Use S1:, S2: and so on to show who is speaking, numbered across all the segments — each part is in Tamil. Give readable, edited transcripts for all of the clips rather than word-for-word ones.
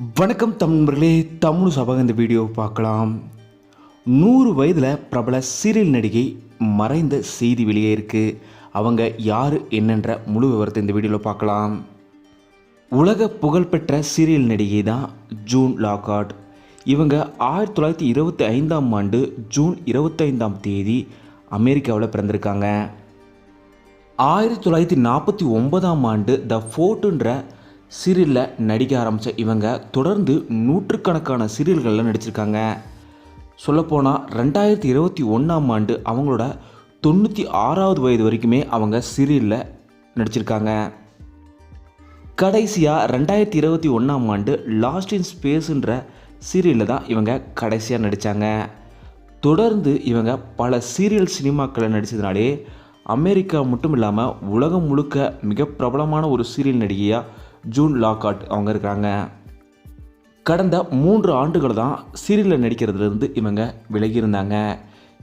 S1: வணக்கம் தமிழர்களே, தமிழ் சபக இந்த வீடியோ பார்க்கலாம். 100 வயதில் பிரபல சீரியல் நடிகை மறைந்த செய்தி வெளியே இருக்கு. அவங்க யார் என்னன்ற முழு விவரத்தை இந்த வீடியோவில் பார்க்கலாம். உலக புகழ்பெற்ற சீரியல் நடிகை தான் ஜூன் லாக்கார்ட். இவங்க 1925ஆம் ஆண்டு ஜூன் 25ஆம் தேதி அமெரிக்காவில் பிறந்திருக்காங்க. 1949ஆம் ஆண்டு த ஃபோர்ட்டுன்ற சீரியலில் நடிக்க ஆரம்பித்த இவங்க தொடர்ந்து நூற்றுக்கணக்கான சீரியல்களில் நடிச்சிருக்காங்க. சொல்லப்போனால் 2021ஆம் ஆண்டு அவங்களோட 96வது வயது வரைக்குமே அவங்க சீரியலில் நடிச்சிருக்காங்க. கடைசியாக 2021ஆம் ஆண்டு லாஸ்ட் இன் ஸ்பேஸுன்ற சீரியலில் தான் இவங்க கடைசியாக நடித்தாங்க. தொடர்ந்து இவங்க பல சீரியல் சினிமாக்களில் நடித்ததுனாலே அமெரிக்கா மட்டும் இல்லாமல் உலகம் முழுக்க மிக பிரபலமான ஒரு சீரியல் நடிகையாக ஜூன் லாக்கார்ட் அவங்க இருக்காங்க. கடந்த 3 ஆண்டுகள் தான் சீரியலில் நடிக்கிறதுலேருந்து இவங்க விலகியிருந்தாங்க.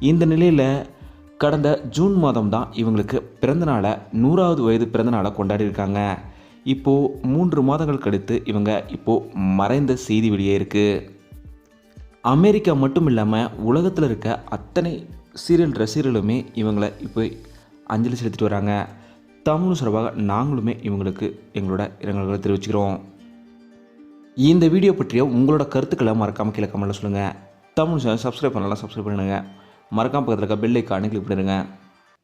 S1: இந்த நிலையில் கடந்த ஜூன் மாதம் தான் இவங்களுக்கு பிறந்தநாளை 100வது வயது பிறந்தநாளை கொண்டாடியிருக்காங்க. இப்போது 3 மாதங்கள் கழித்து இவங்க இப்போது மறைந்த செய்தி வெளியே இருக்குது. அமெரிக்கா மட்டும் இல்லாமல் உலகத்தில் இருக்க அத்தனை சீரியல் ரசிகர்களுமே இவங்களை இப்போ அஞ்சலி செலுத்திட்டு வராங்க. தமிழ் சார்பாக நாங்களுமே இவங்களுக்கு எங்களோட இரங்கல்களை தெரிவிச்சுக்கிறோம். இந்த வீடியோ பற்றிய உங்களோட கருத்துக்களை மறக்காமல் கீழே கமெண்ட்டில் சொல்லுங்கள். தமிழ் சேனல் சப்ஸ்கிரைப் பண்ணலாம், சப்ஸ்கிரைப் பண்ணுங்கள். மறக்காமல் பக்கத்தில் இருக்க பெல் ஐக்கானை கிளிக் பண்ணிடுங்க.